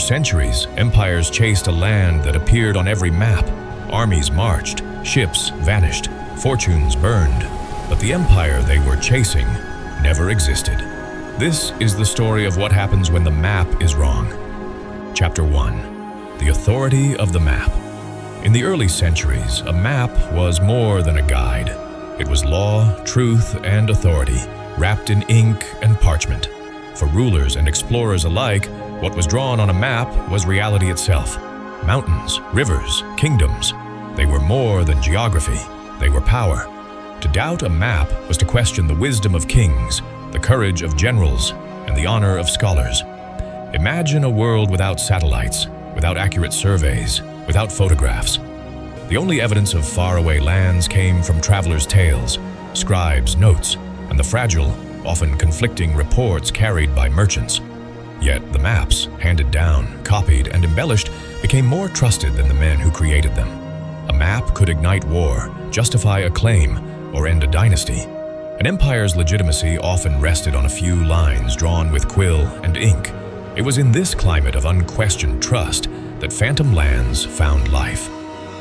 centuries, empires chased a land that appeared on every map. Armies marched, ships vanished, fortunes burned, but the empire they were chasing never existed. This is the story of what happens when the map is wrong. Chapter 1. The Authority of the Map. In the early centuries, a map was more than a guide. It was law, truth, and authority, wrapped in ink and parchment. For rulers and explorers alike, what was drawn on a map was reality itself. Mountains, rivers, kingdoms. They were more than geography. They were power. To doubt a map was to question the wisdom of kings, the courage of generals, and the honor of scholars. Imagine a world without satellites, without accurate surveys, without photographs. The only evidence of faraway lands came from travelers' tales, scribes' notes, and the fragile, often conflicting reports carried by merchants. Yet the maps, handed down, copied, and embellished, became more trusted than the men who created them. A map could ignite war, justify a claim, or end a dynasty. An empire's legitimacy often rested on a few lines drawn with quill and ink. It was in this climate of unquestioned trust that phantom lands found life.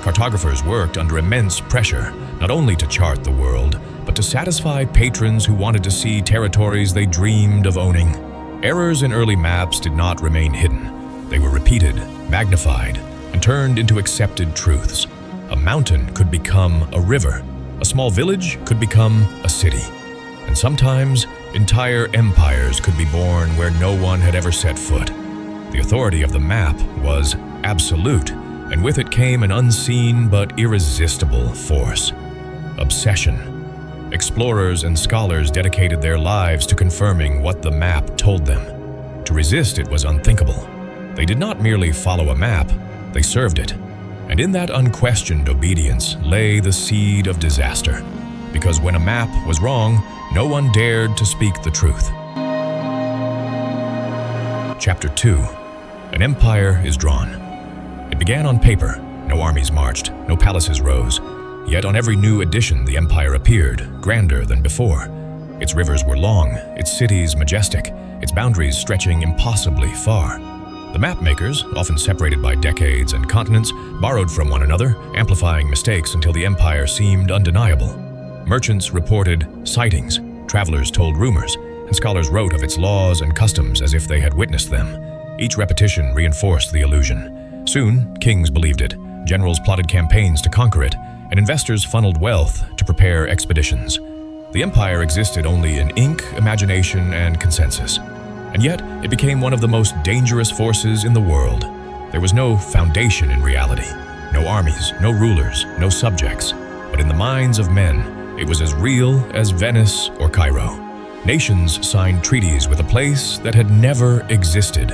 Cartographers worked under immense pressure, not only to chart the world, but to satisfy patrons who wanted to see territories they dreamed of owning. Errors in early maps did not remain hidden. They were repeated, magnified, and turned into accepted truths. A mountain could become a river. A small village could become a city. And sometimes, entire empires could be born where no one had ever set foot. The authority of the map was absolute, and with it came an unseen but irresistible force: obsession. Explorers and scholars dedicated their lives to confirming what the map told them. To resist it was unthinkable. They did not merely follow a map, they served it. And in that unquestioned obedience lay the seed of disaster. Because when a map was wrong, no one dared to speak the truth. Chapter 2. An empire is drawn. It began on paper. No armies marched, no palaces rose. Yet on every new edition the empire appeared, grander than before. Its rivers were long, its cities majestic, its boundaries stretching impossibly far. The map-makers, often separated by decades and continents, borrowed from one another, amplifying mistakes until the empire seemed undeniable. Merchants reported sightings, travelers told rumors, and scholars wrote of its laws and customs as if they had witnessed them. Each repetition reinforced the illusion. Soon, kings believed it, generals plotted campaigns to conquer it, and investors funneled wealth to prepare expeditions. The empire existed only in ink, imagination, and consensus. And yet, it became one of the most dangerous forces in the world. There was no foundation in reality. No armies, no rulers, no subjects. But in the minds of men, it was as real as Venice or Cairo. Nations signed treaties with a place that had never existed.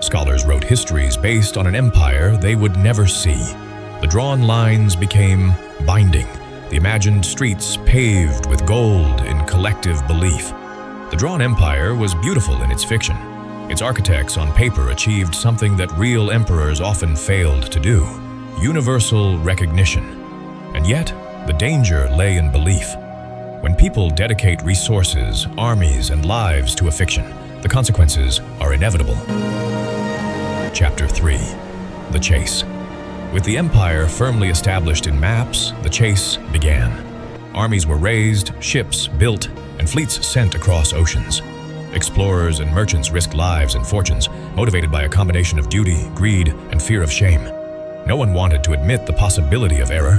Scholars wrote histories based on an empire they would never see. The drawn lines became binding, the imagined streets paved with gold in collective belief. The drawn empire was beautiful in its fiction. Its architects on paper achieved something that real emperors often failed to do: universal recognition. And yet, the danger lay in belief. When people dedicate resources, armies, and lives to a fiction, the consequences are inevitable. Chapter 3. The Chase. With the empire firmly established in maps, the chase began. Armies were raised, ships built, and fleets sent across oceans. Explorers and merchants risked lives and fortunes, motivated by a combination of duty, greed, and fear of shame. No one wanted to admit the possibility of error.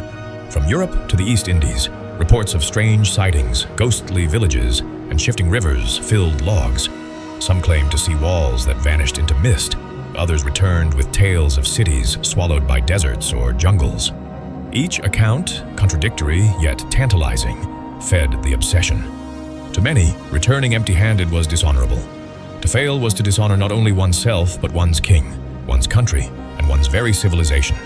From Europe to the East Indies, reports of strange sightings, ghostly villages, and shifting rivers filled logs. Some claimed to see walls that vanished into mist. Others returned with tales of cities swallowed by deserts or jungles. Each account, contradictory yet tantalizing, fed the obsession. To many, returning empty-handed was dishonorable. To fail was to dishonor not only oneself, but one's king, one's country, and one's very civilization.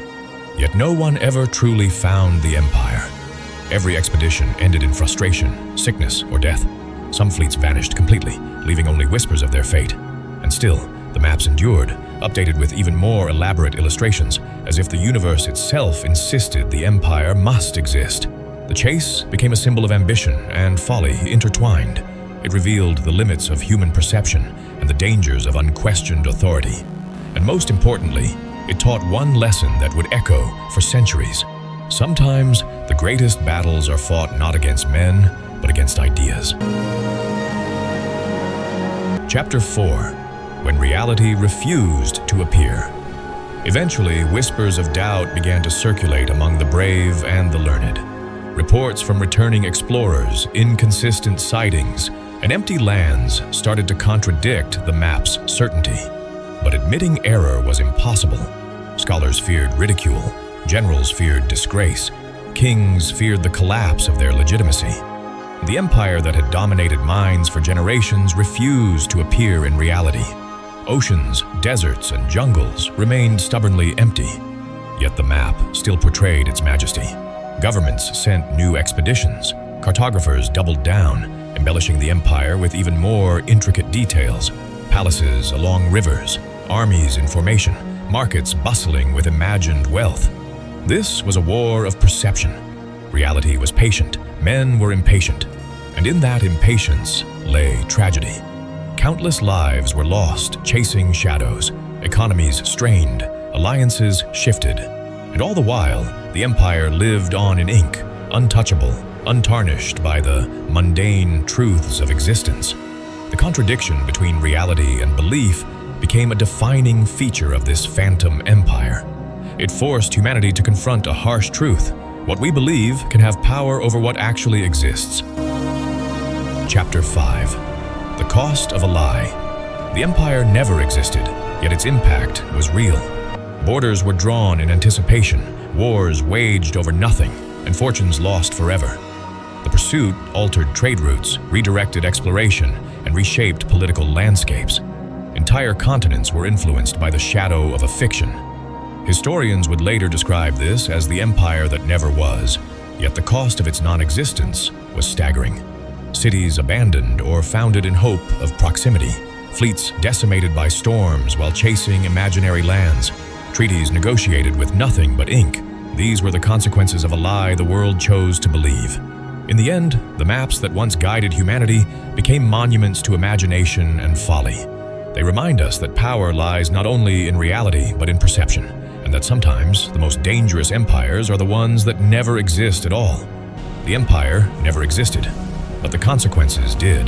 Yet no one ever truly found the empire. Every expedition ended in frustration, sickness, or death. Some fleets vanished completely, leaving only whispers of their fate. And still, the maps endured, updated with even more elaborate illustrations, as if the universe itself insisted the empire must exist. The chase became a symbol of ambition and folly intertwined. It revealed the limits of human perception and the dangers of unquestioned authority. And most importantly, it taught one lesson that would echo for centuries. Sometimes the greatest battles are fought not against men, but against ideas. Chapter 4. When reality refused to appear. Eventually, whispers of doubt began to circulate among the brave and the learned. Reports from returning explorers, inconsistent sightings, and empty lands started to contradict the map's certainty. But admitting error was impossible. Scholars feared ridicule, generals feared disgrace, kings feared the collapse of their legitimacy. The empire that had dominated minds for generations refused to appear in reality. Oceans, deserts, and jungles remained stubbornly empty. Yet the map still portrayed its majesty. Governments sent new expeditions. Cartographers doubled down, embellishing the empire with even more intricate details. Palaces along rivers, armies in formation, markets bustling with imagined wealth. This was a war of perception. Reality was patient, men were impatient, and in that impatience lay tragedy. Countless lives were lost chasing shadows, economies strained, alliances shifted, and all the while, the empire lived on in ink, untouchable, untarnished by the mundane truths of existence. The contradiction between reality and belief became a defining feature of this phantom empire. It forced humanity to confront a harsh truth. What we believe can have power over what actually exists. Chapter 5. The cost of a lie. The empire never existed, yet its impact was real. Borders were drawn in anticipation, wars waged over nothing, and fortunes lost forever. The pursuit altered trade routes, redirected exploration, and reshaped political landscapes. Entire continents were influenced by the shadow of a fiction. Historians would later describe this as the empire that never was, yet the cost of its non-existence was staggering. Cities abandoned or founded in hope of proximity, fleets decimated by storms while chasing imaginary lands, treaties negotiated with nothing but ink. These were the consequences of a lie the world chose to believe. In the end, the maps that once guided humanity became monuments to imagination and folly. They remind us that power lies not only in reality but in perception, and that sometimes the most dangerous empires are the ones that never exist at all. The empire never existed, but the consequences did.